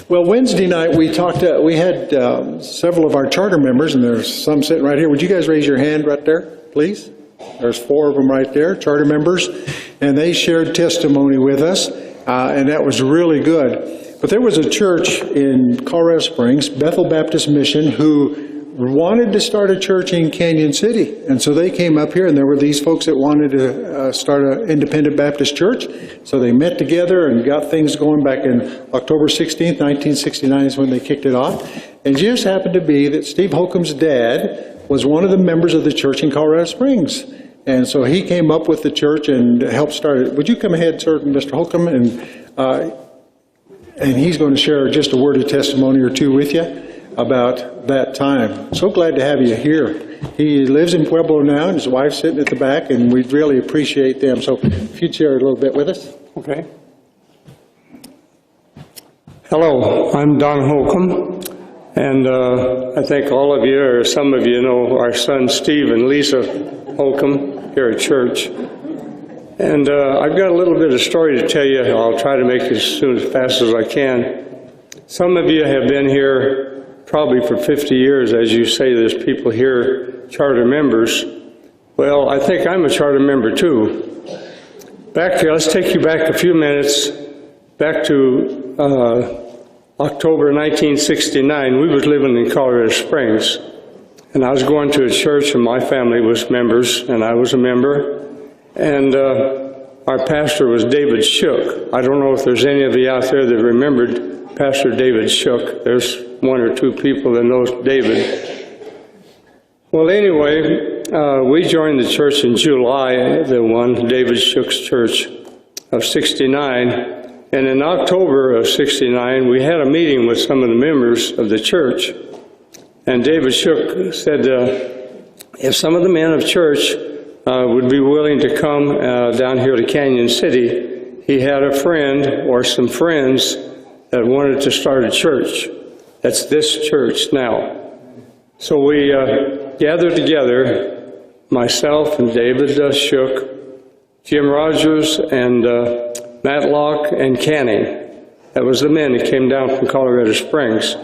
Well, Wednesday night we talked. We had several of our charter members, and there's some sitting right here. Would you guys raise your hand right there, please? There's 4 of them right there, charter members, and they shared testimony with us, and that was really good. But there was a church in Colorado Springs, Bethel Baptist Mission, who wanted to start a church in Canyon City. And so they came up here, and there were these folks that wanted to start an independent Baptist church. So they met together and got things going back in October 16th, 1969 is when they kicked it off. And it just happened to be that Steve Holcomb's dad was one of the members of the church in Colorado Springs. And so he came up with the church and helped start it. Would you come ahead, sir, Mr. Holcomb? And he's going to share just a word of testimony or two with you about that time. So glad to have you here. He lives in Pueblo now, and his wife's sitting at the back, and we really appreciate them. So if you'd share a little bit with us. Okay. Hello, I'm Don Holcomb, and I think all of you, or some of you, know our sons Steve and Lisa Holcomb here at church. And I've got a little bit of story to tell you. I'll try to make it as fast as I can. Some of you have been here probably for 50 years, as you say, there's people here, charter members. Well, I think I'm a charter member too. Let's take you back a few minutes, back to October 1969. We was living in Colorado Springs, and I was going to a church, and my family was members, and I was a member, and our pastor was David Shook. I don't know if there's any of you out there that remembered Pastor David Shook. There's 1 or 2 people that knows David. Well, anyway, we joined the church in July, the one, David Shook's church of 69. And in October of 69, we had a meeting with some of the members of the church. And David Shook said, if some of the men of church would be willing to come down here to Canyon City, he had a friend or some friends that wanted to start a church. That's this church now. So we gathered together, myself and David Shook, Jim Rogers, and Matlock and Canning. That was the men that came down from Colorado Springs.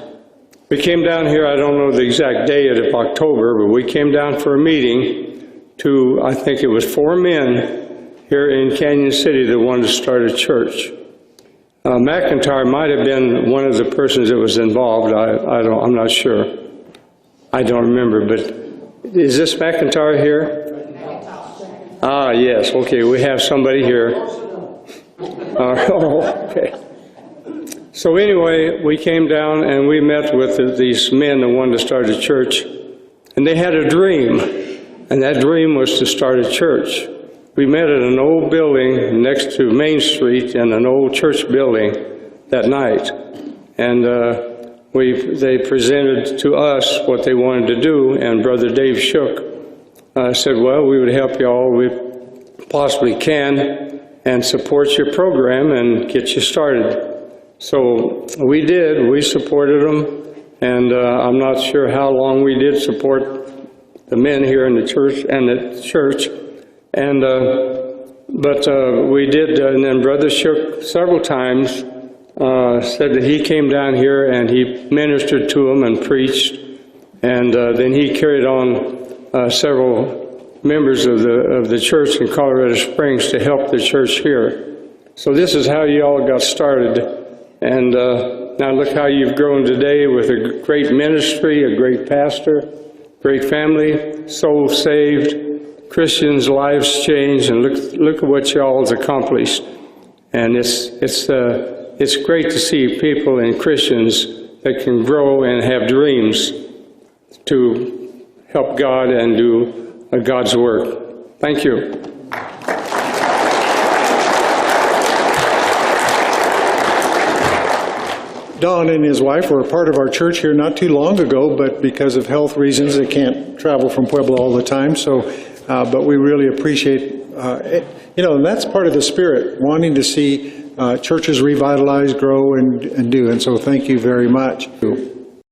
We came down here, I don't know the exact day of October, but we came down for a meeting to, I think it was 4 men here in Canyon City that wanted to start a church. McIntyre might have been one of the persons that was involved. I'm not sure. I don't remember, but is this McIntyre here? Ah, yes. Okay, we have somebody here. Okay. So anyway, we came down and we met with these men that wanted to start a church, and they had a dream, and that dream was to start a church. We met at an old building next to Main Street in an old church building that night. And they presented to us what they wanted to do, and Brother Dave Shook said, well, we would help you all we possibly can and support your program and get you started. So we did. We supported them, and I'm not sure how long we did support the men here in the church and the church. And but we did, and then Brother Shook several times said that he came down here and he ministered to them and preached, and then he carried on several members of the church in Colorado Springs to help the church here. So this is how you all got started, and now look how you've grown today with a great ministry, a great pastor, great family, souls saved, Christians' lives changed, and look at what y'all have accomplished. And it's great to see people and Christians that can grow and have dreams to help God and do God's work. Thank you. Don and his wife were a part of our church here not too long ago, but because of health reasons, they can't travel from Pueblo all the time. So, but we really appreciate it. You know, and that's part of the spirit, wanting to see churches revitalize, grow, and do. And so thank you very much.